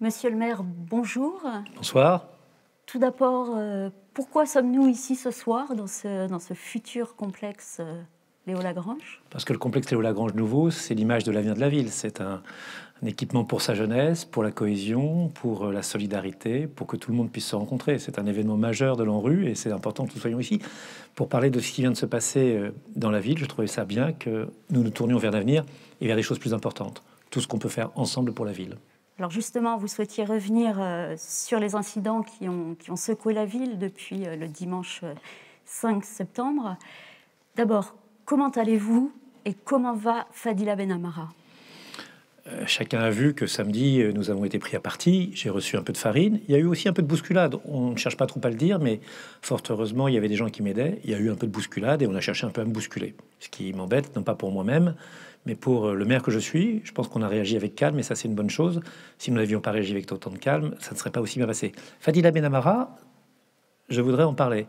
Monsieur le maire, bonjour. Bonsoir. Tout d'abord, pourquoi sommes-nous ici ce soir dans ce futur complexe Léo-Lagrange? Parce que le complexe Léo-Lagrange nouveau, c'est l'image de l'avenir de la ville. C'est un équipement pour sa jeunesse, pour la cohésion, pour la solidarité, pour que tout le monde puisse se rencontrer. C'est un événement majeur de l'ANRU et c'est important que nous soyons ici. Pour parler de ce qui vient de se passer dans la ville, je trouvais ça bien que nous nous tournions vers l'avenir et vers des choses plus importantes. Tout ce qu'on peut faire ensemble pour la ville. Alors justement, vous souhaitiez revenir sur les incidents qui ont secoué la ville depuis le dimanche 5 septembre. D'abord, comment allez-vous et comment va Fadila Benamara? Chacun a vu que samedi, nous avons été pris à partie. J'ai reçu un peu de farine. Il y a eu aussi un peu de bousculade. On ne cherche pas trop à le dire, mais fort heureusement, il y avait des gens qui m'aidaient. Il y a eu un peu de bousculade et on a cherché un peu à me bousculer. Ce qui m'embête, non pas pour moi-même, mais pour le maire que je suis. Je pense qu'on a réagi avec calme et ça, c'est une bonne chose. Si nous n'avions pas réagi avec autant de calme, ça ne serait pas aussi bien passé. Fadila Benamara, je voudrais en parler.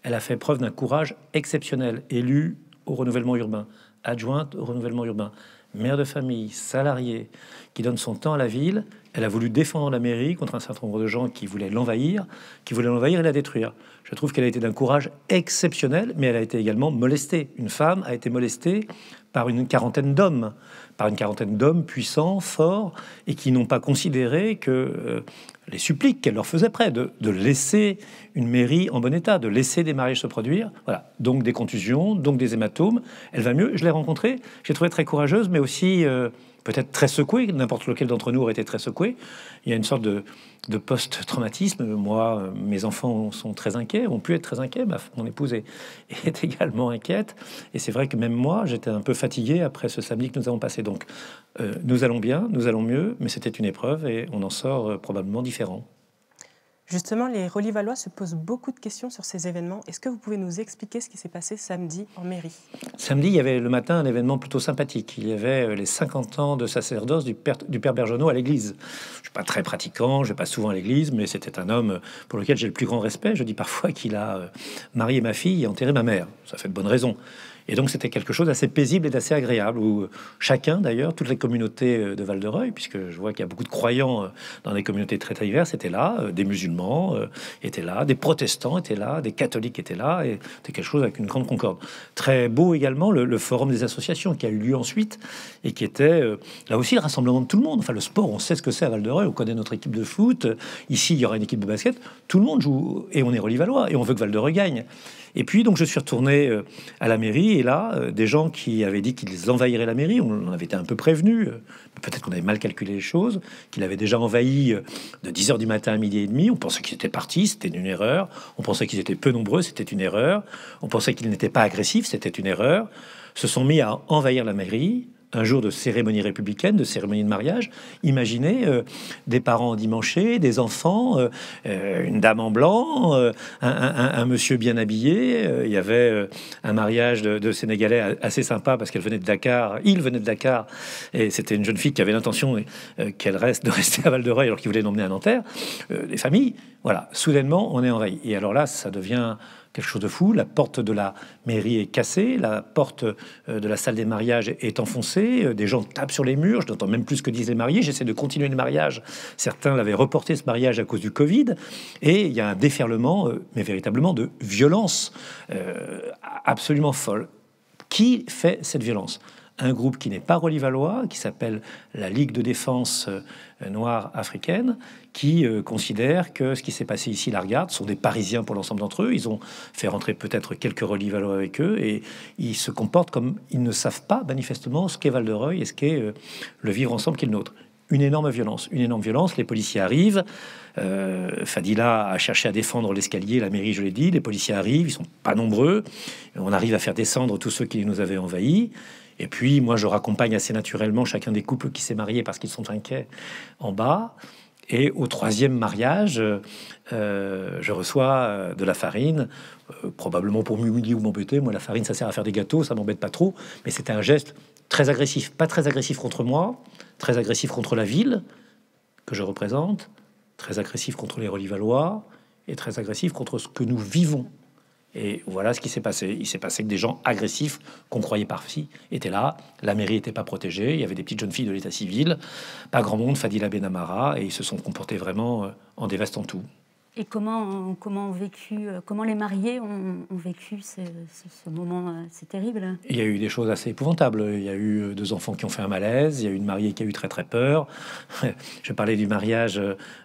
Elle a fait preuve d'un courage exceptionnel, élue au renouvellement urbain, adjointe au renouvellement urbain, mère de famille, salariée, qui donne son temps à la ville. Elle a voulu défendre la mairie contre un certain nombre de gens qui voulaient l'envahir et la détruire. Je trouve qu'elle a été d'un courage exceptionnel, mais elle a été également molestée. Une femme a été molestée par une quarantaine d'hommes puissants, forts, et qui n'ont pas considéré que les suppliques qu'elle leur faisait près de laisser une mairie en bon état, de laisser des mariages se produire. Voilà, donc des contusions, donc des hématomes. Elle va mieux. Je l'ai rencontrée. J'ai trouvé très courageuse, mais aussi peut-être très secouée. N'importe lequel d'entre nous aurait été très secoué. Il y a une sorte de post-traumatisme. Moi, mes enfants sont très inquiets, ont pu être très inquiets. Mon épouse est également inquiète. Et c'est vrai que même moi, j'étais un peu fatigué après ce samedi que nous avons passé. Donc, nous allons bien, nous allons mieux, mais c'était une épreuve et on en sort probablement différent. Justement, les Relivallois se posent beaucoup de questions sur ces événements. Est-ce que vous pouvez nous expliquer ce qui s'est passé samedi en mairie? Samedi, il y avait le matin un événement plutôt sympathique. Il y avait les 50 ans de sacerdoce du père Bergenot à l'église. Je ne suis pas très pratiquant, je vais pas souvent à l'église, mais c'était un homme pour lequel j'ai le plus grand respect. Je dis parfois qu'il a marié ma fille et enterré ma mère. Ça fait de bonnes raisons. Et donc c'était quelque chose d'assez paisible et d'assez agréable, où chacun d'ailleurs, toutes les communautés de Val-de-Reuil, puisque je vois qu'il y a beaucoup de croyants dans des communautés très diverses, étaient là, des musulmans étaient là, des protestants étaient là, des catholiques étaient là, et c'était quelque chose avec une grande concorde. Très beau également le forum des associations qui a eu lieu ensuite, et qui était là aussi le rassemblement de tout le monde. Enfin le sport, on sait ce que c'est à Val-de-Reuil, on connaît notre équipe de foot, ici il y aura une équipe de basket, tout le monde joue, et on est Relivallois, et on veut que Val-de-Reuil gagne. Et puis donc je suis retourné à la mairie et là des gens qui avaient dit qu'ils envahiraient la mairie, on en avait été un peu prévenus, peut-être qu'on avait mal calculé les choses, qu'ils avaient déjà envahi de 10h du matin à midi et demi. On pensait qu'ils étaient partis, c'était une erreur. On pensait qu'ils étaient peu nombreux, c'était une erreur. On pensait qu'ils n'étaient pas agressifs, c'était une erreur. Se sont mis à envahir la mairie un jour de cérémonie républicaine, de cérémonie de mariage. Imaginez des parents endimanchés, des enfants, une dame en blanc, un monsieur bien habillé. Il y avait un mariage de Sénégalais assez sympa parce qu'elle venait de Dakar. Il venait de Dakar et c'était une jeune fille qui avait l'intention de rester à Val-de-Reuil alors qu'il voulait l'emmener à Nanterre. Les familles, voilà, soudainement on est envahi. Et alors là, ça devient quelque chose de fou. La porte de la mairie est cassée, la porte de la salle des mariages est enfoncée, des gens tapent sur les murs, je n'entends même plus ce que disent les mariés, j'essaie de continuer le mariage. Certains l'avaient reporté, ce mariage, à cause du Covid, et il y a un déferlement, mais véritablement de violence absolument folle. Qui fait cette violence? Un groupe qui n'est pas relivallois, qui s'appelle la Ligue de défense noire africaine, qui considère que ce qui s'est passé ici la regarde, sont des Parisiens pour l'ensemble d'entre eux. Ils ont fait rentrer peut-être quelques relivallois avec eux et ils se comportent comme ils ne savent pas manifestement ce qu'est Val-de-Reuil et ce qu'est le vivre ensemble qui est le nôtre. Une énorme violence. Les policiers arrivent. Fadila a cherché à défendre l'escalier, la mairie, je l'ai dit. Les policiers arrivent, ils sont pas nombreux. On arrive à faire descendre tous ceux qui nous avaient envahis. Et puis, moi, je raccompagne assez naturellement chacun des couples qui s'est marié parce qu'ils sont inquiets en bas. Et au troisième mariage, je reçois de la farine, probablement pour m'humilier ou m'embêter. Moi, la farine, ça sert à faire des gâteaux, ça m'embête pas trop. Mais c'était un geste très agressif. Pas très agressif contre moi, très agressif contre la ville que je représente, très agressif contre les Relivallois et très agressif contre ce que nous vivons. Et voilà ce qui s'est passé. Il s'est passé que des gens agressifs, qu'on croyait partis, étaient là. La mairie n'était pas protégée. Il y avait des petites jeunes filles de l'état civil. Pas grand monde, Fadila Benamara. Et ils se sont comportés vraiment en dévastant tout. Et comment les mariés ont vécu ce moment, c'est terrible. Il y a eu des choses assez épouvantables. Il y a eu 2 enfants qui ont fait un malaise. Il y a eu une mariée qui a eu très très peur. Je parlais du mariage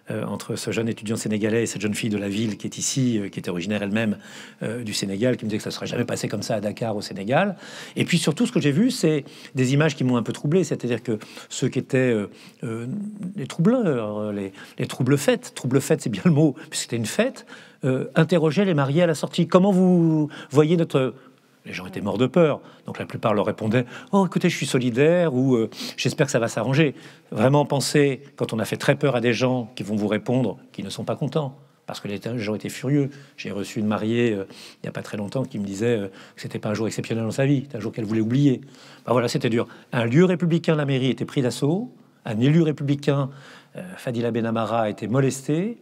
entre ce jeune étudiant sénégalais et cette jeune fille de la ville qui est ici, qui était originaire elle-même du Sénégal, qui me disait que ça serait jamais passé comme ça à Dakar, au Sénégal. Et puis surtout, ce que j'ai vu, c'est des images qui m'ont un peu troublé. C'est-à-dire que ceux qui étaient les troubleurs, les trouble-fêtes, c'est bien le mot, puisque c'était une fête, interrogeaient les mariés à la sortie. Comment vous voyez notre... Les gens étaient morts de peur, donc la plupart leur répondaient « Oh, écoutez, je suis solidaire » ou j'espère que ça va s'arranger ». Vraiment penser, quand on a fait très peur à des gens qui vont vous répondre, qui ne sont pas contents, parce que les gens étaient furieux. J'ai reçu une mariée il n'y a pas très longtemps qui me disait que c'était pas un jour exceptionnel dans sa vie, c'était un jour qu'elle voulait oublier. Ben voilà, c'était dur. Un lieu républicain, la mairie, était pris d'assaut. Un élu républicain, Fadila Benamara, a été molesté.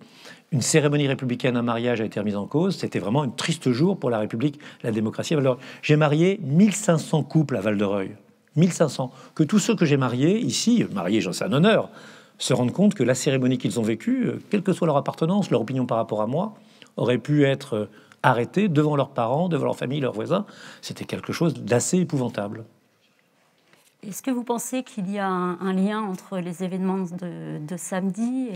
Une cérémonie républicaine, un mariage a été remis en cause. C'était vraiment un triste jour pour la République, la démocratie. Alors, j'ai marié 1500 couples à Val-de-Reuil. 1500. Que tous ceux que j'ai mariés ici, mariés, j'en sais un honneur, se rendent compte que la cérémonie qu'ils ont vécue, quelle que soit leur appartenance, leur opinion par rapport à moi, aurait pu être arrêtée devant leurs parents, devant leur famille, leurs voisins. C'était quelque chose d'assez épouvantable. Est-ce que vous pensez qu'il y a un lien entre les événements de samedi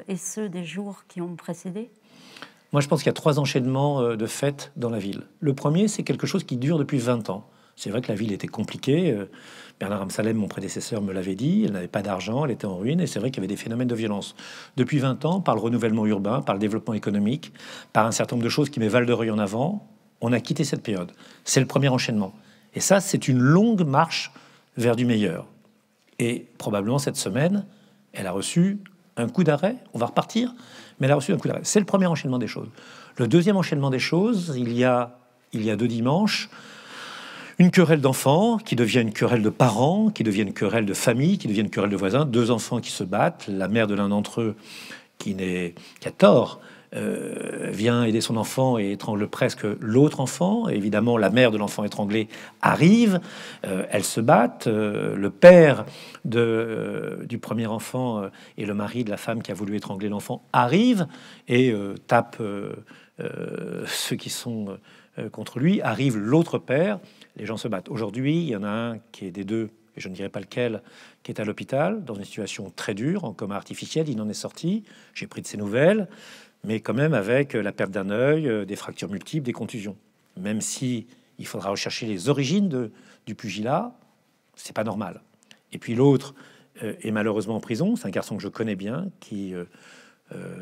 et ceux des jours qui ont précédé? Moi, je pense qu'il y a 3 enchaînements de fêtes dans la ville. Le premier, c'est quelque chose qui dure depuis 20 ans. C'est vrai que la ville était compliquée. Bernard Amsalem, mon prédécesseur, me l'avait dit. Elle n'avait pas d'argent, elle était en ruine. Et c'est vrai qu'il y avait des phénomènes de violence. Depuis 20 ans, par le renouvellement urbain, par le développement économique, par un certain nombre de choses qui met Val-de-Reuil en avant, on a quitté cette période. C'est le premier enchaînement. Et ça, c'est une longue marche vers du meilleur. Et probablement cette semaine, elle a reçu un coup d'arrêt. On va repartir, mais elle a reçu un coup d'arrêt. C'est le premier enchaînement des choses. Le deuxième enchaînement des choses, il y a 2 dimanches, une querelle d'enfants qui devient une querelle de parents, qui devient une querelle de famille, qui devient une querelle de voisins. 2 enfants qui se battent. La mère de l'un d'entre eux, qui a tort, vient aider son enfant et étrangle presque l'autre enfant. Et évidemment, la mère de l'enfant étranglé arrive. Elles se battent. Le père du premier enfant et le mari de la femme qui a voulu étrangler l'enfant arrivent et tapent ceux qui sont contre lui. Arrive l'autre père. Les gens se battent. Aujourd'hui, il y en a un qui est des 2, et je ne dirai pas lequel, qui est à l'hôpital dans une situation très dure, en coma artificiel. Il en est sorti. J'ai pris de ses nouvelles, mais quand même avec la perte d'un œil, des fractures multiples, des contusions. Même si il faudra rechercher les origines du pugilat, c'est pas normal. Et puis l'autre est malheureusement en prison. C'est un garçon que je connais bien, qui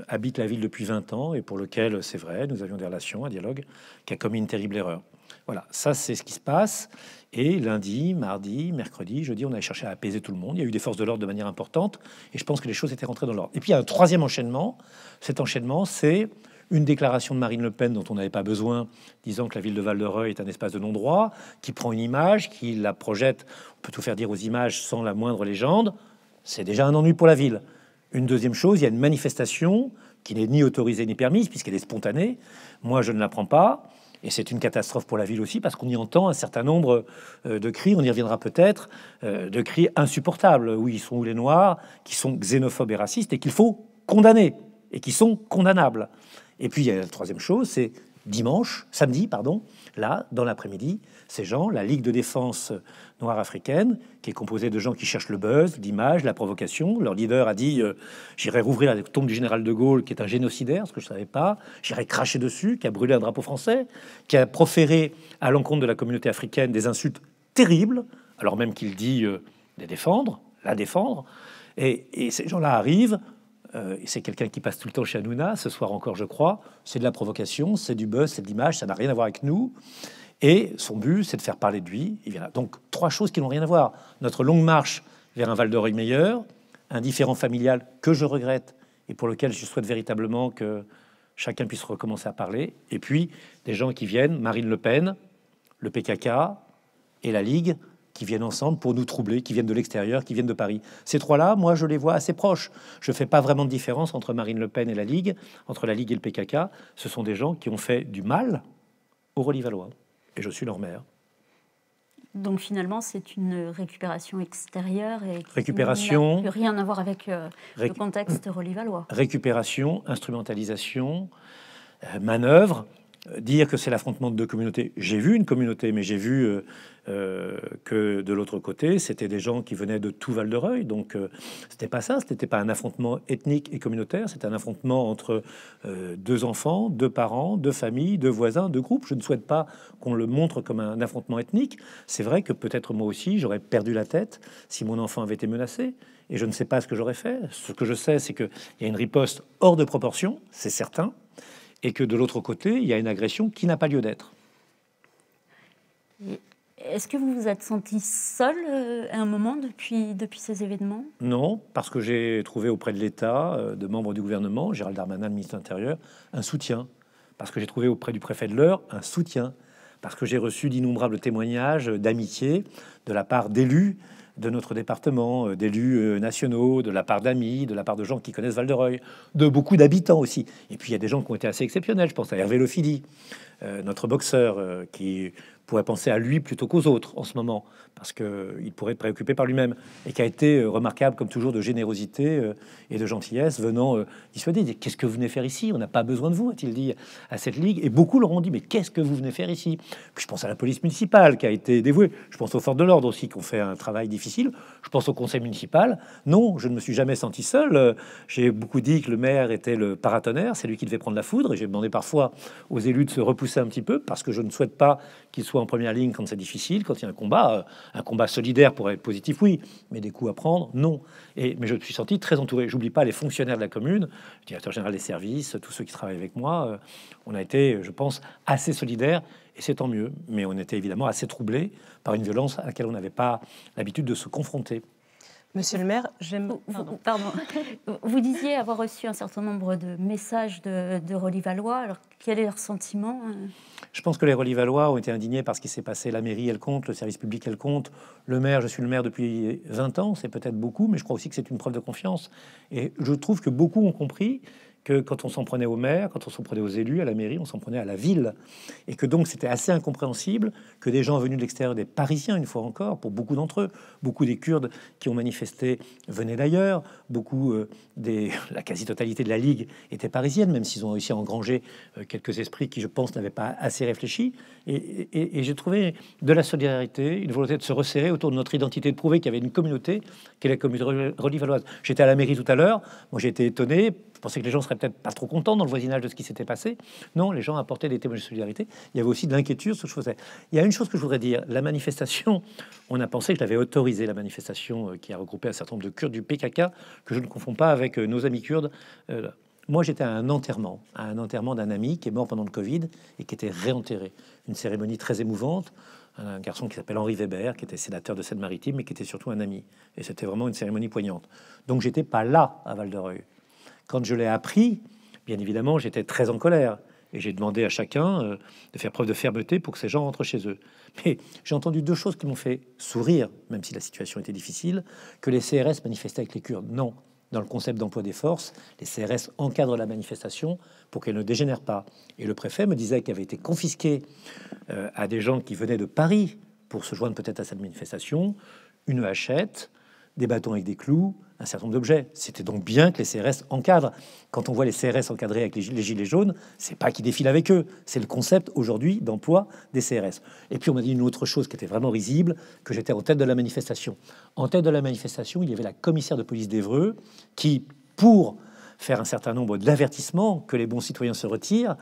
habite la ville depuis 20 ans et pour lequel, c'est vrai, nous avions des relations, un dialogue, qui a commis une terrible erreur. Voilà, ça c'est ce qui se passe. Et lundi, mardi, mercredi, jeudi, on a cherché à apaiser tout le monde. Il y a eu des forces de l'ordre de manière importante et je pense que les choses étaient rentrées dans l'ordre. Et puis il y a un troisième enchaînement. Cet enchaînement, c'est une déclaration de Marine Le Pen dont on n'avait pas besoin, disant que la ville de Val-de-Reuil est un espace de non-droit, qui prend une image, qui la projette. On peut tout faire dire aux images sans la moindre légende. C'est déjà un ennui pour la ville. Une deuxième chose, il y a une manifestation qui n'est ni autorisée ni permise puisqu'elle est spontanée. Moi, je ne la prends pas. Et c'est une catastrophe pour la ville aussi, parce qu'on y entend un certain nombre de cris, on y reviendra peut-être, de cris insupportables. Oui, ils sont où les Noirs, qui sont xénophobes et racistes, et qu'il faut condamner, et qui sont condamnables. Et puis, il y a la troisième chose, c'est samedi, là, dans l'après-midi, ces gens, la Ligue de défense noire africaine, qui est composée de gens qui cherchent le buzz, l'image, la provocation. Leur leader a dit j'irai rouvrir la tombe du général de Gaulle, qui est un génocidaire, ce que je ne savais pas. J'irai cracher dessus, qui a brûlé un drapeau français, qui a proféré à l'encontre de la communauté africaine des insultes terribles, alors même qu'il dit la défendre. Et ces gens-là arrivent. C'est quelqu'un qui passe tout le temps chez Hanouna, ce soir encore, je crois. C'est de la provocation, c'est du buzz, c'est de l'image, ça n'a rien à voir avec nous. Et son but, c'est de faire parler de lui. Et voilà. Donc, 3 choses qui n'ont rien à voir. Notre longue marche vers un Val-de-Reuil meilleur, un différend familial que je regrette et pour lequel je souhaite véritablement que chacun puisse recommencer à parler. Et puis, des gens qui viennent, Marine Le Pen, le PKK et la Ligue, qui viennent ensemble pour nous troubler, qui viennent de l'extérieur, qui viennent de Paris. Ces 3-là, moi, je les vois assez proches. Je ne fais pas vraiment de différence entre Marine Le Pen et la Ligue, entre la Ligue et le PKK. Ce sont des gens qui ont fait du mal aux Relivallois. Et je suis leur maire. Donc finalement, c'est une récupération extérieure et qui Récupération. n'a plus rien à voir avec le contexte relivallois. Récupération, instrumentalisation, manœuvre. Dire que c'est l'affrontement de deux communautés. J'ai vu une communauté, mais j'ai vu que de l'autre côté, c'était des gens qui venaient de tout Val-de-Reuil. Donc, c'était pas ça. C'était pas un affrontement ethnique et communautaire. C'était un affrontement entre deux enfants, deux parents, deux familles, deux voisins, deux groupes. Je ne souhaite pas qu'on le montre comme un affrontement ethnique. C'est vrai que peut-être moi aussi, j'aurais perdu la tête si mon enfant avait été menacé. Et je ne sais pas ce que j'aurais fait. Ce que je sais, c'est qu'il y a une riposte hors de proportion, c'est certain. Et que de l'autre côté, il y a une agression qui n'a pas lieu d'être. Est-ce que vous vous êtes senti seul à un moment depuis ces événements? Non, parce que j'ai trouvé auprès de l'État, de membres du gouvernement, Gérald Darmanin, le ministre de l'Intérieur, un soutien. Parce que j'ai trouvé auprès du préfet de l'Eure un soutien. Parce que j'ai reçu d'innombrables témoignages d'amitié de la part d'élus de notre département, d'élus nationaux, de la part d'amis, de la part de gens qui connaissent Val-de-Reuil, de beaucoup d'habitants aussi. Et puis il y a des gens qui ont été assez exceptionnels. Je pense à Hervé Lofili, notre boxeur, qui pourrait penser à lui plutôt qu'aux autres en ce moment, parce qu'il pourrait être préoccupé par lui-même, et qui a été remarquable, comme toujours, de générosité et de gentillesse, venant dissuader. Qu'est-ce que vous venez faire ici? On n'a pas besoin de vous, a-t-il dit à cette ligue. Et beaucoup leur ont dit, mais qu'est-ce que vous venez faire ici? Puis je pense à la police municipale qui a été dévouée. Je pense aux forces de l'ordre aussi, qui ont fait un travail difficile. Je pense au conseil municipal. Non, je ne me suis jamais senti seul. J'ai beaucoup dit que le maire était le paratonnerre, c'est lui qui devait prendre la foudre. Et j'ai demandé parfois aux élus de se repousser un petit peu, parce que je ne souhaite pas qu'ils soient en première ligne quand c'est difficile, quand il y a un combat solidaire pourrait être positif, oui, mais des coups à prendre, non. Mais je me suis senti très entouré. J'oublie pas les fonctionnaires de la commune, le directeur général des services, tous ceux qui travaillent avec moi. On a été, je pense, assez solidaires, et c'est tant mieux. Mais on était évidemment assez troublés par une violence à laquelle on n'avait pas l'habitude de se confronter. Monsieur le maire, Pardon. Vous disiez avoir reçu un certain nombre de messages de Relivallois. Alors, quel est leur sentiment? Je pense que les Relivallois ont été indignés par ce qui s'est passé. La mairie, elle compte, le service public, elle compte. Le maire, je suis le maire depuis 20 ans, c'est peut-être beaucoup, mais je crois aussi que c'est une preuve de confiance. Et je trouve que beaucoup ont compris que quand on s'en prenait au maire, quand on s'en prenait aux élus, à la mairie, on s'en prenait à la ville. Et que donc c'était assez incompréhensible que des gens venus de l'extérieur, des Parisiens, une fois encore, pour beaucoup d'entre eux, beaucoup des Kurdes qui ont manifesté venaient d'ailleurs, la quasi-totalité de la Ligue était parisienne, même s'ils ont réussi à engranger quelques esprits qui, je pense, n'avaient pas assez réfléchi. Et j'ai trouvé de la solidarité, une volonté de se resserrer autour de notre identité, de prouver qu'il y avait une communauté, qui est la communauté relivalloise. J'étais à la mairie tout à l'heure, moi j'ai été étonné. Je pensais que les gens seraient peut-être pas trop contents dans le voisinage de ce qui s'était passé. Non, les gens apportaient des témoignages de solidarité. Il y avait aussi de l'inquiétude sur ce que je faisais. Il y a une chose que je voudrais dire. La manifestation, on a pensé que je l'avais autorisé, la manifestation qui a regroupé un certain nombre de Kurdes du PKK, que je ne confonds pas avec nos amis kurdes. Moi, j'étais à un enterrement d'un ami qui est mort pendant le Covid et qui était réenterré. Une cérémonie très émouvante. Un garçon qui s'appelle Henri Weber, qui était sénateur de Seine-Maritime, mais qui était surtout un ami. Et c'était vraiment une cérémonie poignante. Donc, j'étais pas là à Val-de-Reuil. Quand je l'ai appris, bien évidemment, j'étais très en colère. Et j'ai demandé à chacun de faire preuve de fermeté pour que ces gens rentrent chez eux. Mais j'ai entendu deux choses qui m'ont fait sourire, même si la situation était difficile, que les CRS manifestaient avec les Kurdes. Non, dans le concept d'emploi des forces, les CRS encadrent la manifestation pour qu'elle ne dégénère pas. Et le préfet me disait qu'il avait été confisqué à des gens qui venaient de Paris pour se joindre peut-être à cette manifestation, une hachette, des bâtons avec des clous, un certain nombre d'objets. C'était donc bien que les CRS encadrent. Quand on voit les CRS encadrés avec les gilets jaunes, c'est pas qu'ils défilent avec eux, c'est le concept aujourd'hui d'emploi des CRS. Et puis on m'a dit une autre chose qui était vraiment risible, que j'étais en tête de la manifestation. En tête de la manifestation, il y avait la commissaire de police d'Évreux qui, pour faire un certain nombre d'avertissements que les bons citoyens se retirent,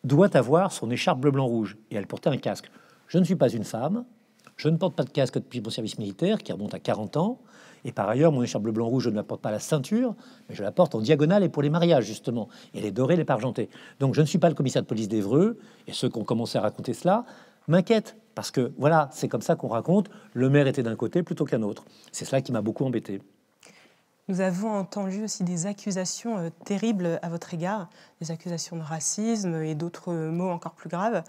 doit avoir son écharpe bleu-blanc-rouge. Et elle portait un casque. Je ne suis pas une femme, je ne porte pas de casque depuis mon service militaire, qui remonte à 40 ans. Et par ailleurs, mon écharpe bleu-blanc-rouge, je ne la porte pas à la ceinture, mais je la porte en diagonale et pour les mariages, justement. Et les dorés, les pas argentés. Donc, je ne suis pas le commissaire de police d'Évreux. Et ceux qui ont commencé à raconter cela m'inquiètent. Parce que, voilà, c'est comme ça qu'on raconte. Le maire était d'un côté plutôt qu'un autre. C'est cela qui m'a beaucoup embêté. Nous avons entendu aussi des accusations terribles à votre égard, des accusations de racisme et d'autres mots encore plus graves.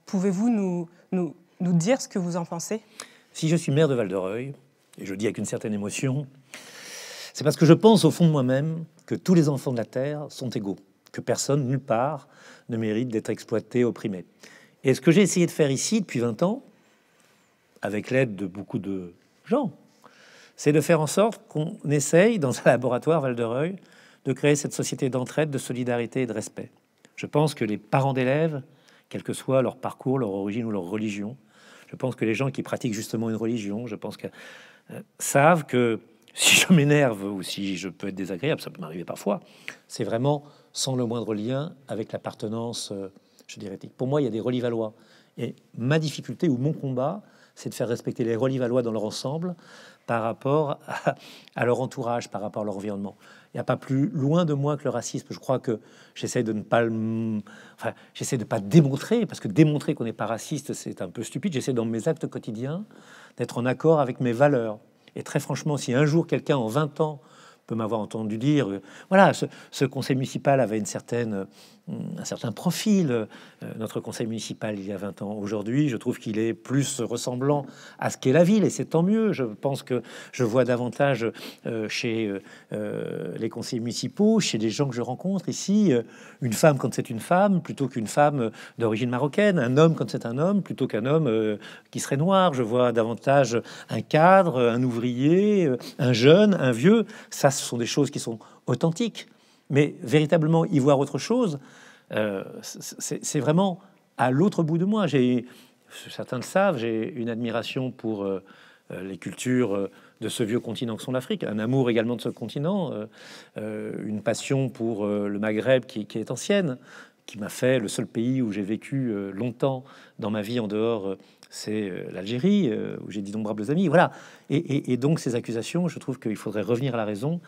Pouvez-vous nous dire ce que vous en pensez? Si je suis maire de Val-de-Reuil, et je le dis avec une certaine émotion, c'est parce que je pense au fond de moi-même que tous les enfants de la Terre sont égaux, que personne, nulle part, ne mérite d'être exploité, opprimé. Et ce que j'ai essayé de faire ici depuis 20 ans, avec l'aide de beaucoup de gens, c'est de faire en sorte qu'on essaye, dans un laboratoire Val-de-Reuil, de créer cette société d'entraide, de solidarité et de respect. Je pense que les parents d'élèves, quel que soit leur parcours, leur origine ou leur religion, je pense que les gens qui pratiquent justement une religion, je pense que savent que si je m'énerve ou si je peux être désagréable, ça peut m'arriver parfois, c'est vraiment sans le moindre lien avec l'appartenance, je dirais, éthique. Pour moi, il y a des Relivallois. Et ma difficulté ou mon combat, c'est de faire respecter les Relivallois dans leur ensemble par rapport à leur entourage, par rapport à leur environnement. Il n'y a pas plus loin de moi que le racisme. Je crois que j'essaie de ne pas j'essaie de pas démontrer, parce que démontrer qu'on n'est pas raciste, c'est un peu stupide. J'essaie dans mes actes quotidiens d'être en accord avec mes valeurs. Et très franchement, si un jour quelqu'un en 20 ans peut m'avoir entendu dire, voilà, ce conseil municipal avait un certain profil, notre conseil municipal il y a 20 ans. Aujourd'hui, je trouve qu'il est plus ressemblant à ce qu'est la ville, et c'est tant mieux. Je pense que je vois davantage chez les conseillers municipaux, chez les gens que je rencontre ici, une femme quand c'est une femme, plutôt qu'une femme d'origine marocaine, un homme quand c'est un homme, plutôt qu'un homme qui serait noir. Je vois davantage un cadre, un ouvrier, un jeune, un vieux. Ça, ce sont des choses qui sont authentiques. Mais véritablement y voir autre chose, c'est vraiment à l'autre bout de moi. Certains le savent, j'ai une admiration pour les cultures de ce vieux continent que sont l'Afrique, un amour également de ce continent, une passion pour le Maghreb qui est ancienne, qui m'a fait le seul pays où j'ai vécu longtemps dans ma vie en dehors. C'est l'Algérie, où j'ai d'innombrables amis. Voilà. Et donc, ces accusations, je trouve qu'il faudrait revenir à la raison.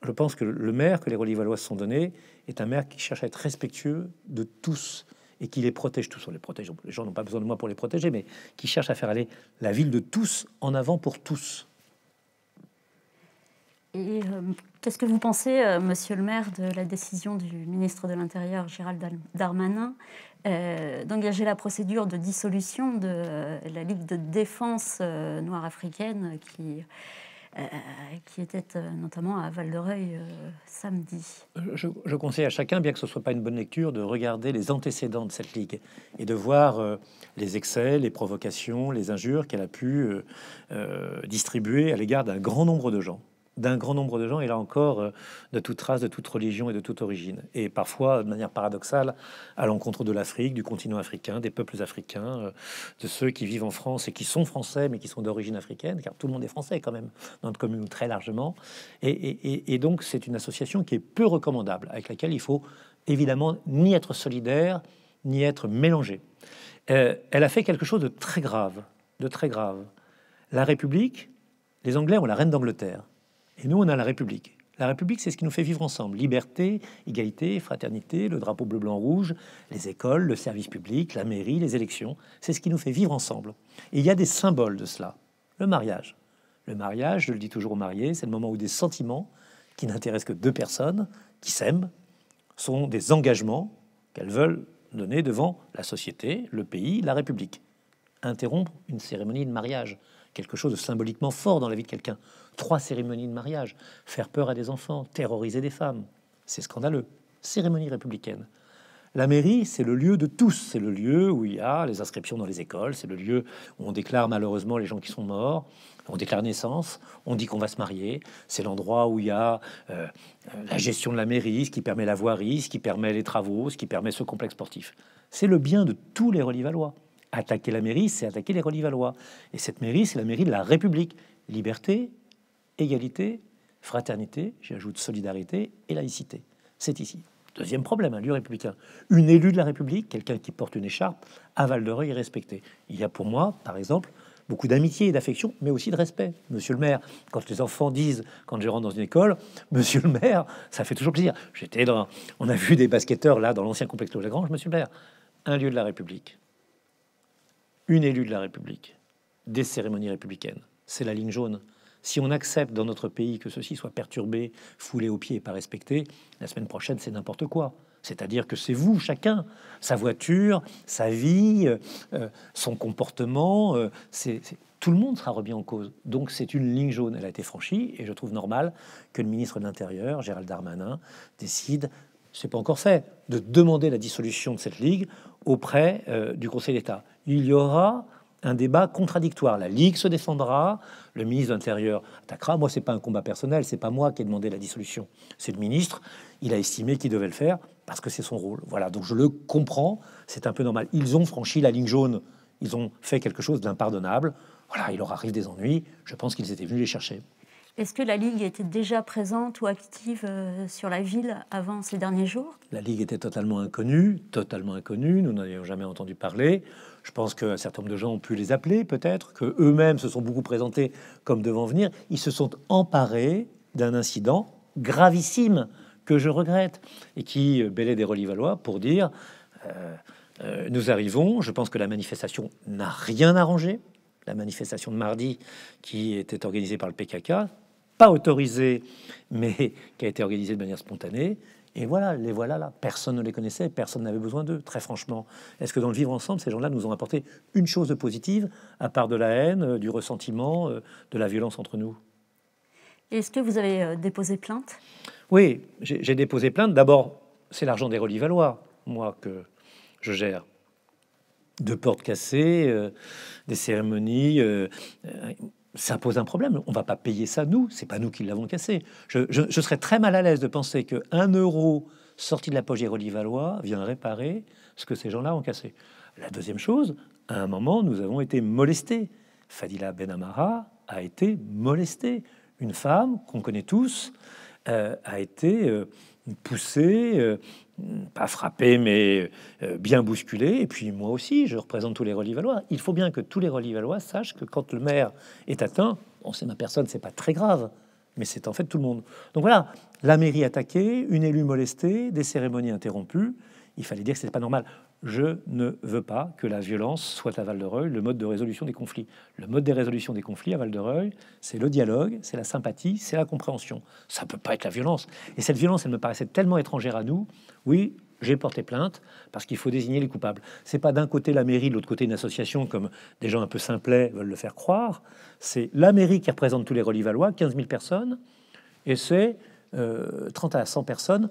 Je pense que le maire que les Relivallois se sont donné est un maire qui cherche à être respectueux de tous et qui les protège tous. On les protège, les gens n'ont pas besoin de moi pour les protéger, mais qui cherche à faire aller la ville de tous en avant pour tous. Et qu'est-ce que vous pensez, monsieur le maire, de la décision du ministre de l'Intérieur, Gérald Darmanin, d'engager la procédure de dissolution de la Ligue de défense noire africaine qui était notamment à Val-de-Reuil samedi? Je conseille à chacun, bien que ce soit pas une bonne lecture, de regarder les antécédents de cette ligue et de voir les excès, les provocations, les injures qu'elle a pu distribuer à l'égard d'un grand nombre de gens. Et là encore, de toute race, de toute religion et de toute origine. Et parfois, de manière paradoxale, à l'encontre de l'Afrique, du continent africain, des peuples africains, de ceux qui vivent en France et qui sont français, mais qui sont d'origine africaine, car tout le monde est français quand même, dans notre commune très largement. Et donc, c'est une association qui est peu recommandable, avec laquelle il faut évidemment ni être solidaire, ni être mélangé. Elle a fait quelque chose de très grave, La République, les Anglais ont la reine d'Angleterre. Et nous, on a la République. La République, c'est ce qui nous fait vivre ensemble. Liberté, égalité, fraternité, le drapeau bleu, blanc, rouge, les écoles, le service public, la mairie, les élections. C'est ce qui nous fait vivre ensemble. Et il y a des symboles de cela. Le mariage. Le mariage, je le dis toujours aux mariés, c'est le moment où des sentiments qui n'intéressent que deux personnes, qui s'aiment, sont des engagements qu'elles veulent donner devant la société, le pays, la République. Interrompre une cérémonie de mariage, quelque chose de symboliquement fort dans la vie de quelqu'un. 3 cérémonies de mariage, faire peur à des enfants, terroriser des femmes, c'est scandaleux. Cérémonie républicaine. La mairie, c'est le lieu de tous. C'est le lieu où il y a les inscriptions dans les écoles. C'est le lieu où on déclare malheureusement les gens qui sont morts. On déclare naissance. On dit qu'on va se marier. C'est l'endroit où il y a la gestion de la mairie, ce qui permet la voirie, ce qui permet les travaux, ce qui permet ce complexe sportif. C'est le bien de tous les Relivallois. Attaquer la mairie, c'est attaquer les Relivallois. Et cette mairie, c'est la mairie de la République. Liberté, égalité, fraternité, j'ajoute solidarité et laïcité. C'est ici. Deuxième problème, un lieu républicain. Une élue de la République, quelqu'un qui porte une écharpe, à Val-de-Reuil est respecté. Il y a pour moi, par exemple, beaucoup d'amitié et d'affection, mais aussi de respect. Monsieur le maire, quand les enfants disent, quand je rentre dans une école, monsieur le maire, ça fait toujours plaisir. On a vu des basketteurs là dans l'ancien complexe de Lagrange, monsieur le maire. Un lieu de la République, une élue de la République, des cérémonies républicaines. C'est la ligne jaune. Si on accepte dans notre pays que ceci soit perturbé, foulé aux pieds et pas respecté, la semaine prochaine, c'est n'importe quoi. C'est-à-dire que c'est vous, chacun, sa voiture, sa vie, son comportement, tout le monde sera remis en cause. Donc c'est une ligne jaune, elle a été franchie, et je trouve normal que le ministre de l'Intérieur, Gérald Darmanin, décide, c'est pas encore fait, de demander la dissolution de cette ligue auprès du Conseil d'État. Il y aura un débat contradictoire. La Ligue se défendra, le ministre de l'Intérieur attaquera. Moi, c'est pas un combat personnel, c'est pas moi qui ai demandé la dissolution, c'est le ministre. Il a estimé qu'il devait le faire parce que c'est son rôle. Voilà, donc je le comprends, c'est un peu normal. Ils ont franchi la ligne jaune, ils ont fait quelque chose d'impardonnable. Voilà, il leur arrive des ennuis. Je pense qu'ils étaient venus les chercher. Est-ce que la Ligue était déjà présente ou active sur la ville avant ces derniers jours? La Ligue était totalement inconnue, nous n'en avions jamais entendu parler. Je pense qu'un certain nombre de gens ont pu les appeler, peut-être, qu'eux-mêmes se sont beaucoup présentés comme devant venir. Ils se sont emparés d'un incident gravissime que je regrette et qui bêlait des Relivallois pour dire nous arrivons. Je pense que la manifestation n'a rien arrangé. La manifestation de mardi qui était organisée par le PKK, pas autorisée, mais qui a été organisée de manière spontanée. Et voilà, les voilà là. Personne ne les connaissait, personne n'avait besoin d'eux, très franchement. Est-ce que dans le vivre ensemble, ces gens-là nous ont apporté une chose de positive, à part de la haine, du ressentiment, de la violence entre nous? Est-ce que vous avez déposé plainte? Oui, j'ai déposé plainte. D'abord, c'est l'argent des Relivallois, moi, que je gère. De portes cassées, des cérémonies, ça pose un problème. On va pas payer ça, nous. C'est pas nous qui l'avons cassé. Je serais très mal à l'aise de penser que 1 euro sorti de la poche des Relivallois vient réparer ce que ces gens-là ont cassé. La deuxième chose, à un moment, nous avons été molestés. Fadila Benamara a été molestée. Une femme qu'on connaît tous a été poussée, pas frappée, mais bien bousculée. Et puis moi aussi, je représente tous les Relivallois. Il faut bien que tous les Relivallois sachent que quand le maire est atteint, bon, c'est ma personne, c'est pas très grave, mais c'est en fait tout le monde. Donc voilà, la mairie attaquée, une élue molestée, des cérémonies interrompues. Il fallait dire que c'est pas normal. Je ne veux pas que la violence soit à Val-de-Reuil le mode de résolution des conflits. Le mode de résolution des conflits à Val-de-Reuil, c'est le dialogue, c'est la sympathie, c'est la compréhension. Ça peut pas être la violence. Et cette violence, elle me paraissait tellement étrangère à nous. Oui, j'ai porté plainte parce qu'il faut désigner les coupables. C'est pas d'un côté la mairie, de l'autre côté une association, comme des gens un peu simplets veulent le faire croire. C'est la mairie qui représente tous les Relivallois, 15 000 personnes, et c'est 30 à 100 personnes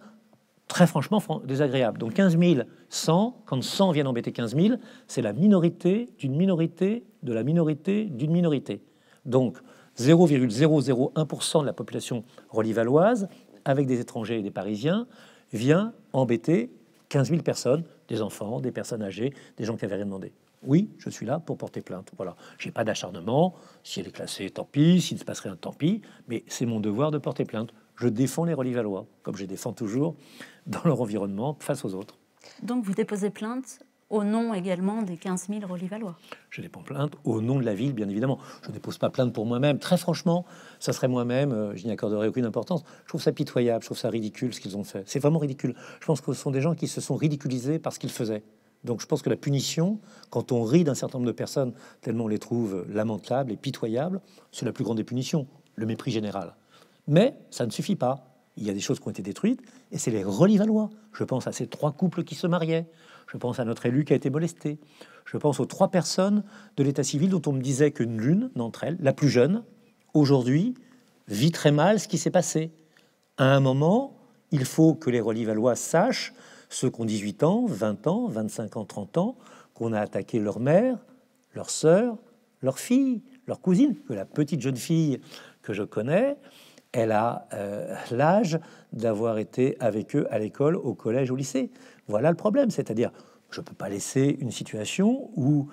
très franchement désagréable. Donc 15 000, 100, quand 100 viennent embêter 15 000, c'est la minorité d'une minorité de la minorité d'une minorité. Donc 0,001% de la population relivalloise, avec des étrangers et des Parisiens, vient embêter 15 000 personnes, des enfants, des personnes âgées, des gens qui avaient rien demandé. Oui, je suis là pour porter plainte. Voilà, j'ai pas d'acharnement. Si elle est classée, tant pis. S'il ne se passe rien, tant pis. Mais c'est mon devoir de porter plainte. Je défends les Relivallois, comme je défends toujours dans leur environnement face aux autres. Donc vous déposez plainte au nom également des 15 000 Relivallois? Je dépose plainte au nom de la ville, bien évidemment. Je ne dépose pas plainte pour moi-même. Très franchement, ça serait moi-même, je n'y accorderai aucune importance. Je trouve ça pitoyable, je trouve ça ridicule ce qu'ils ont fait. C'est vraiment ridicule. Je pense que ce sont des gens qui se sont ridiculisés par ce qu'ils faisaient. Donc je pense que la punition, quand on rit d'un certain nombre de personnes, tellement on les trouve lamentables et pitoyables, c'est la plus grande des punitions, le mépris général. Mais ça ne suffit pas. Il y a des choses qui ont été détruites, et c'est les Relivallois. Je pense à ces 3 couples qui se mariaient. Je pense à notre élu qui a été molesté. Je pense aux 3 personnes de l'état civil dont on me disait que l'une d'entre elles, la plus jeune, aujourd'hui, vit très mal ce qui s'est passé. À un moment, il faut que les Relivallois sachent, ceux qui ont 18 ans, 20 ans, 25 ans, 30 ans, qu'on a attaqué leur mère, leur sœur, leur fille, leur cousine, que la petite jeune fille que je connais, elle a l'âge d'avoir été avec eux à l'école, au collège, au lycée. Voilà le problème, c'est-à-dire, je ne peux pas laisser une situation où,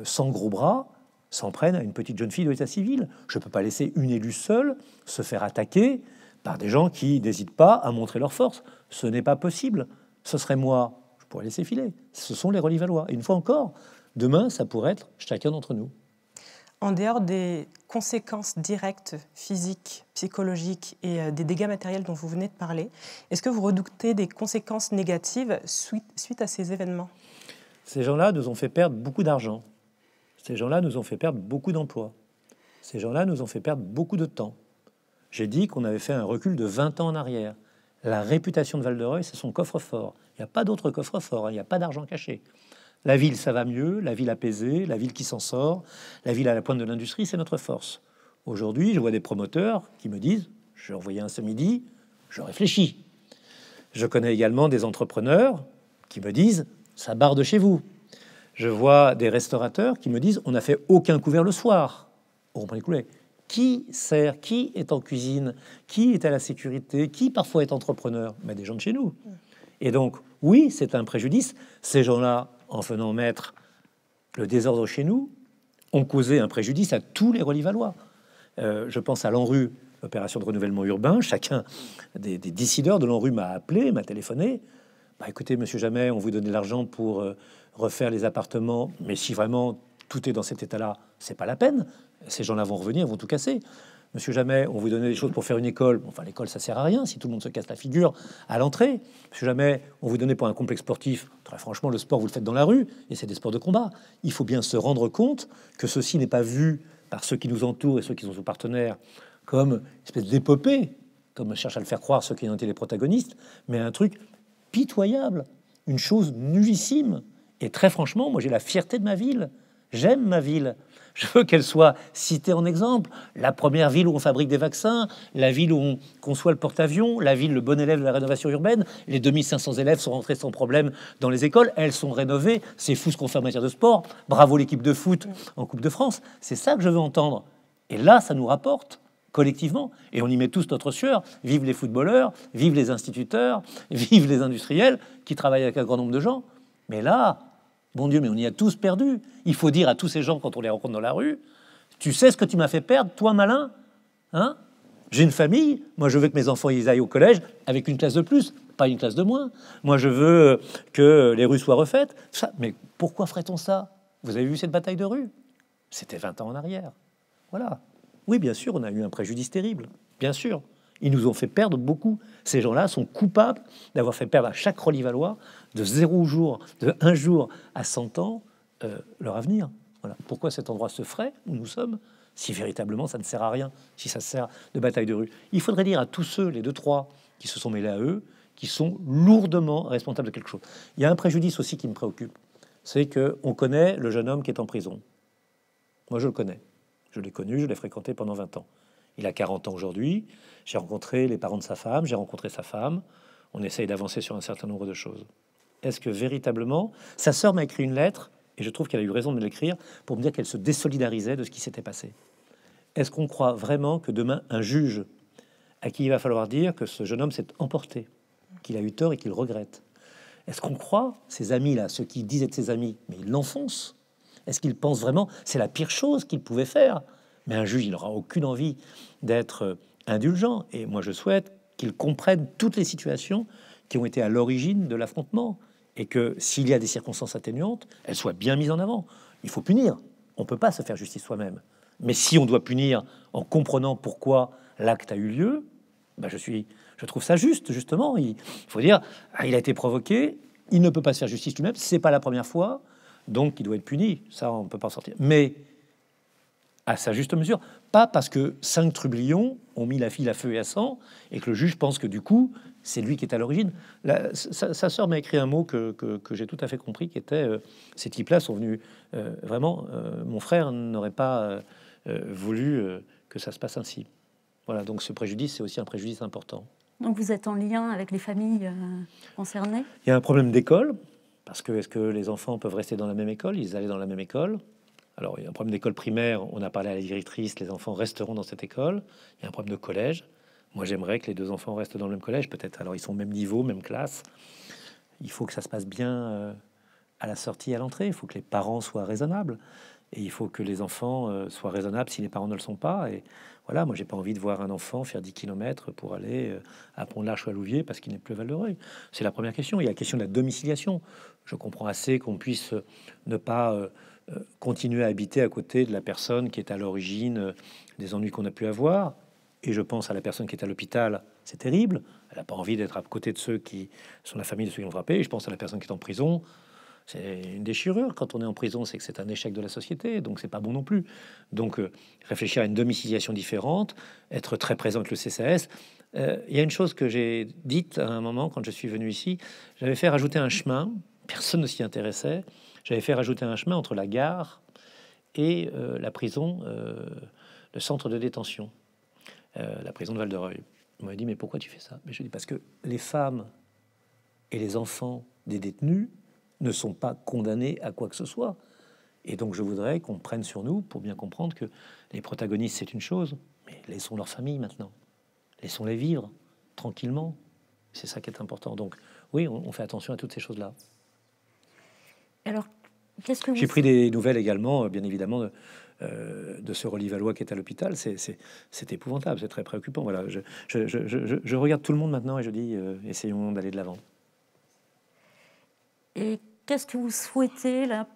sans gros bras, s'en prennent à une petite jeune fille de l'état civil. Je ne peux pas laisser une élue seule se faire attaquer par des gens qui n'hésitent pas à montrer leur force. Ce n'est pas possible. Ce serait moi, je pourrais laisser filer. Ce sont les Relivallois. Et une fois encore, demain, ça pourrait être chacun d'entre nous. En dehors des conséquences directes, physiques, psychologiques et des dégâts matériels dont vous venez de parler, est-ce que vous redoutez des conséquences négatives suite à ces événements? Ces gens-là nous ont fait perdre beaucoup d'argent. Ces gens-là nous ont fait perdre beaucoup d'emplois. Ces gens-là nous ont fait perdre beaucoup de temps. J'ai dit qu'on avait fait un recul de 20 ans en arrière. La réputation de Val-de-Reuil, c'est son coffre-fort. Il n'y a pas d'autre coffre-fort, il n'y a pas d'argent caché. La ville, ça va mieux, la ville apaisée, la ville qui s'en sort, la ville à la pointe de l'industrie, c'est notre force. Aujourd'hui, je vois des promoteurs qui me disent, j'ai envoyé un ce midi, je réfléchis. Je connais également des entrepreneurs qui me disent, ça barre de chez vous. Je vois des restaurateurs qui me disent on n'a fait aucun couvert le soir. Vous comprenez quoi? Qui sert? Qui est en cuisine? Qui est à la sécurité? Qui parfois est entrepreneur? Ben, des gens de chez nous. Et donc, oui, c'est un préjudice. Ces gens-là, en venant mettre le désordre chez nous, ont causé un préjudice à tous les Relivallois. Je pense à l'ANRU, opération de renouvellement urbain. Chacun des décideurs de l'ANRU m'a appelé, m'a téléphoné. Bah, écoutez, monsieur Jamais, on vous donne de l'argent pour refaire les appartements, mais si vraiment tout est dans cet état-là, c'est pas la peine. Ces gens-là vont revenir, vont tout casser. Monsieur Jamais, on vous donnait des choses pour faire une école. Enfin, l'école, ça sert à rien si tout le monde se casse la figure à l'entrée. Monsieur Jamais, on vous donnait pour un complexe sportif. Très franchement, le sport, vous le faites dans la rue, et c'est des sports de combat. Il faut bien se rendre compte que ceci n'est pas vu par ceux qui nous entourent et ceux qui sont sous partenaires comme une espèce d'épopée, comme cherchent à le faire croire ceux qui en étaient les protagonistes, mais un truc pitoyable, une chose nullissime. Et très franchement, moi, j'ai la fierté de ma ville. J'aime ma ville. Je veux qu'elle soit citée en exemple. La première ville où on fabrique des vaccins, la ville où on conçoit le porte-avions, la ville, le bon élève de la rénovation urbaine. Les 2500 élèves sont rentrés sans problème dans les écoles. Elles sont rénovées. C'est fou ce qu'on fait en matière de sport. Bravo l'équipe de foot en Coupe de France. C'est ça que je veux entendre. Et là, ça nous rapporte collectivement. Et on y met tous notre sueur. Vive les footballeurs, vive les instituteurs, vive les industriels qui travaillent avec un grand nombre de gens. Mais là, bon Dieu, mais on y a tous perdu. Il faut dire à tous ces gens, quand on les rencontre dans la rue, tu sais ce que tu m'as fait perdre, toi malin, hein? J'ai une famille, moi je veux que mes enfants ils aillent au collège avec une classe de plus, pas une classe de moins. Moi je veux que les rues soient refaites. Ça, mais pourquoi ferait-on ça? Vous avez vu cette bataille de rue? C'était 20 ans en arrière. Voilà. Oui, bien sûr, on a eu un préjudice terrible. Bien sûr. Ils nous ont fait perdre beaucoup. Ces gens-là sont coupables d'avoir fait perdre à chaque Relivallois de 0 jour, de 1 jour à 100 ans, leur avenir. Voilà. Pourquoi cet endroit se ferait où nous sommes si véritablement ça ne sert à rien, si ça sert de bataille de rue? Il faudrait dire à tous ceux, les 2-3, qui se sont mêlés à eux, qui sont lourdement responsables de quelque chose. Il y a un préjudice aussi qui me préoccupe, c'est que on connaît le jeune homme qui est en prison. Moi, je le connais. Je l'ai connu, je l'ai fréquenté pendant 20 ans. Il a 40 ans aujourd'hui. J'ai rencontré les parents de sa femme, j'ai rencontré sa femme. On essaye d'avancer sur un certain nombre de choses. Est-ce que véritablement... Sa sœur m'a écrit une lettre, et je trouve qu'elle a eu raison de me l'écrire, pour me dire qu'elle se désolidarisait de ce qui s'était passé. Est-ce qu'on croit vraiment que demain, un juge à qui il va falloir dire que ce jeune homme s'est emporté, qu'il a eu tort et qu'il regrette? Est-ce qu'on croit, ces amis-là, ceux qui disaient de ses amis, mais ils l'enfoncent? Est-ce qu'ils pensent vraiment c'est la pire chose qu'il pouvait faire? Mais un juge, il n'aura aucune envie d'être indulgent. Et moi, je souhaite qu'il comprenne toutes les situations qui ont été à l'origine de l'affrontement. Et que s'il y a des circonstances atténuantes, elles soient bien mises en avant. Il faut punir. On ne peut pas se faire justice soi-même. Mais si on doit punir en comprenant pourquoi l'acte a eu lieu, ben je trouve ça juste, justement. Il faut dire, il a été provoqué, il ne peut pas se faire justice lui-même, c'est pas la première fois, donc il doit être puni. Ça, on ne peut pas en sortir. Mais à sa juste mesure, pas parce que 5 trublions ont mis la fille à feu et à sang et que le juge pense que du coup c'est lui qui est à l'origine. Sa sœur m'a écrit un mot que j'ai tout à fait compris, qui était ces types-là sont venus vraiment. Mon frère n'aurait pas voulu que ça se passe ainsi. Voilà, donc ce préjudice, c'est aussi un préjudice important. Donc vous êtes en lien avec les familles concernées? Il y a un problème d'école, parce que est-ce que les enfants peuvent rester dans la même école? Ils allaient dans la même école. Alors, il y a un problème d'école primaire, on a parlé à la directrice, les enfants resteront dans cette école. Il y a un problème de collège. Moi, j'aimerais que les 2 enfants restent dans le même collège, peut-être. Alors, ils sont au même niveau, même classe. Il faut que ça se passe bien à la sortie et à l'entrée. Il faut que les parents soient raisonnables. Et il faut que les enfants soient raisonnables si les parents ne le sont pas. Et voilà, moi, j'ai pas envie de voir un enfant faire 10 km pour aller à Pont-de-l'Arche ou à Louviers parce qu'il n'est plus à Val-de-Reuil. C'est la première question. Il y a la question de la domiciliation. Je comprends assez qu'on puisse ne pas... continuer à habiter à côté de la personne qui est à l'origine des ennuis qu'on a pu avoir. Et je pense à la personne qui est à l'hôpital, c'est terrible. Elle n'a pas envie d'être à côté de ceux qui sont la famille de ceux qui l'ont frappé. Et je pense à la personne qui est en prison. C'est une déchirure. Quand on est en prison, c'est que c'est un échec de la société. Donc, c'est pas bon non plus. Donc, réfléchir à une domiciliation différente, être très présent avec le CCAS. Il y a une chose que j'ai dite à un moment quand je suis venu ici. J'avais fait rajouter un chemin. Personne ne s'y intéressait. J'avais fait rajouter un chemin entre la gare et la prison, le centre de détention, la prison de Val-de-Reuil. On m'a dit, mais pourquoi tu fais ça? Mais je dis, parce que les femmes et les enfants des détenus ne sont pas condamnés à quoi que ce soit. Et donc je voudrais qu'on prenne sur nous pour bien comprendre que les protagonistes, c'est une chose, mais laissons leur famille maintenant. Laissons-les vivre tranquillement. C'est ça qui est important. Donc oui, on fait attention à toutes ces choses-là. Alors, qu'est-ce que vous... J'ai pris des nouvelles également, bien évidemment, de ce Rolly Valois qui est à l'hôpital. C'est épouvantable, c'est très préoccupant. Voilà, je regarde tout le monde maintenant et je dis, essayons d'aller de l'avant. Et qu'est-ce que vous souhaitez là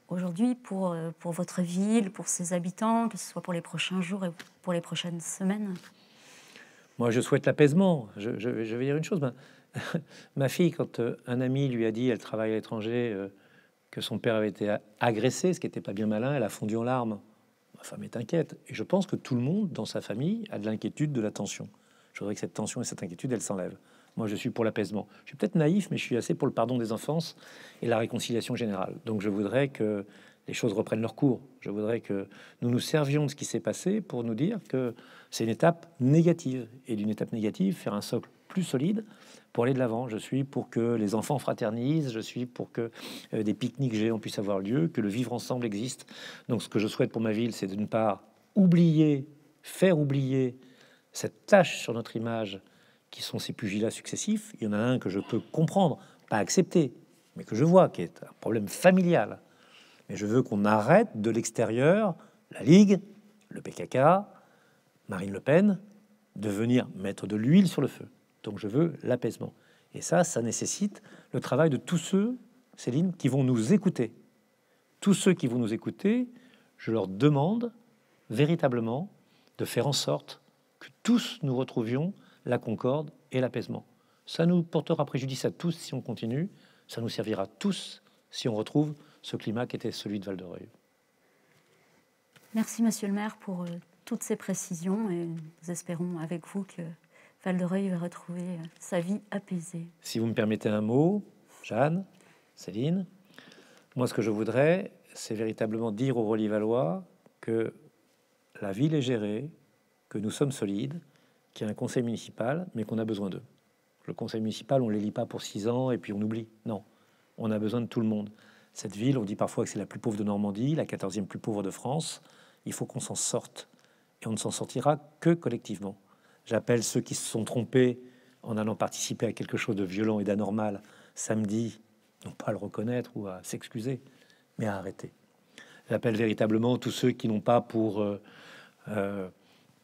aujourd'hui pour votre ville, pour ses habitants, que ce soit pour les prochains jours et pour les prochaines semaines? Moi, je souhaite l'apaisement. Je vais dire une chose. Ma fille, quand un ami lui a dit, elle travaille à l'étranger, que son père avait été agressé, ce qui n'était pas bien malin, elle a fondu en larmes. Ma femme est inquiète. Et je pense que tout le monde dans sa famille a de l'inquiétude, de la tension. Je voudrais que cette tension et cette inquiétude, elle s'enlève. Moi, je suis pour l'apaisement. Je suis peut-être naïf, mais je suis assez pour le pardon des enfances et la réconciliation générale. Donc, je voudrais que les choses reprennent leur cours. Je voudrais que nous nous servions de ce qui s'est passé pour nous dire que c'est une étape négative. Et d'une étape négative, faire un socle plus solide pour aller de l'avant. Je suis pour que les enfants fraternisent. Je suis pour que des pique-niques géants puissent avoir lieu, que le vivre ensemble existe. Donc, ce que je souhaite pour ma ville, c'est d'une part oublier, faire oublier cette tâche sur notre image qui sont ces pugilats successifs. Il y en a un que je peux comprendre, pas accepter, mais que je vois, qui est un problème familial. Mais je veux qu'on arrête de l'extérieur, la Ligue, le PKK, Marine Le Pen, de venir mettre de l'huile sur le feu. Donc je veux l'apaisement. Et ça nécessite le travail de tous ceux, Céline, qui vont nous écouter. Tous ceux qui vont nous écouter, je leur demande véritablement de faire en sorte que tous nous retrouvions la concorde et l'apaisement. Ça nous portera préjudice à tous si on continue, ça nous servira tous si on retrouve ce climat qui était celui de Val-de-Reuil. Merci, monsieur le maire, pour toutes ces précisions et nous espérons avec vous que Val-de-Reuil va retrouver sa vie apaisée. Si vous me permettez un mot, Jeanne, Céline, moi ce que je voudrais, c'est véritablement dire aux Rolly-Valois que la ville est gérée, que nous sommes solides, qu'il y a un conseil municipal, mais qu'on a besoin d'eux. Le conseil municipal, on ne l'élit pas pour 6 ans et puis on oublie. Non, on a besoin de tout le monde. Cette ville, on dit parfois que c'est la plus pauvre de Normandie, la 14e plus pauvre de France. Il faut qu'on s'en sorte. Et on ne s'en sortira que collectivement. J'appelle ceux qui se sont trompés en allant participer à quelque chose de violent et d'anormal samedi, non pas à le reconnaître ou à s'excuser, mais à arrêter. J'appelle véritablement tous ceux qui n'ont pas pour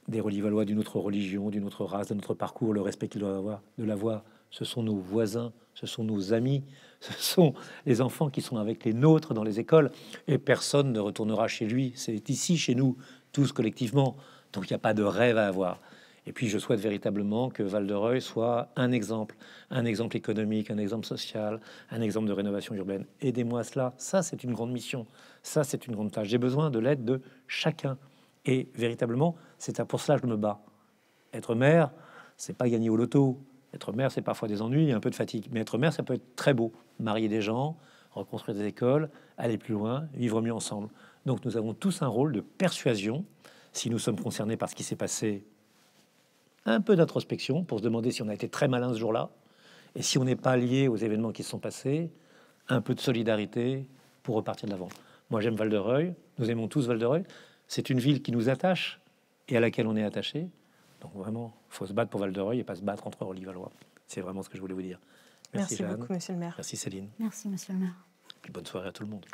des Rolly-Valois d'une autre religion, d'une autre race, d'un autre parcours, le respect qu'ils doivent avoir, de l'avoir. Ce sont nos voisins, ce sont nos amis, ce sont les enfants qui sont avec les nôtres dans les écoles, et personne ne retournera chez lui. C'est ici, chez nous, tous collectivement. Donc il n'y a pas de rêve à avoir. Et puis je souhaite véritablement que Val-de-Reuil soit un exemple économique, un exemple social, un exemple de rénovation urbaine. Aidez-moi à cela. Ça, c'est une grande mission. Ça, c'est une grande tâche. J'ai besoin de l'aide de chacun. Et véritablement, c'est pour cela que je me bats. Être maire, c'est pas gagner au loto. Être maire, c'est parfois des ennuis et un peu de fatigue. Mais être maire, ça peut être très beau. Marier des gens, reconstruire des écoles, aller plus loin, vivre mieux ensemble. Donc nous avons tous un rôle de persuasion. Si nous sommes concernés par ce qui s'est passé, un peu d'introspection pour se demander si on a été très malin ce jour-là. Et si on n'est pas lié aux événements qui se sont passés, un peu de solidarité pour repartir de l'avant. Moi, j'aime Val-de-Reuil. Nous aimons tous Val-de-Reuil. C'est une ville qui nous attache et à laquelle on est attaché. Donc vraiment, il faut se battre pour Val-de-Reuil et pas se battre entre Rolly-Valois. C'est vraiment ce que je voulais vous dire. Merci Jeanne. beaucoup, monsieur le maire. Merci Céline. Merci, monsieur le maire. Puis bonne soirée à tout le monde.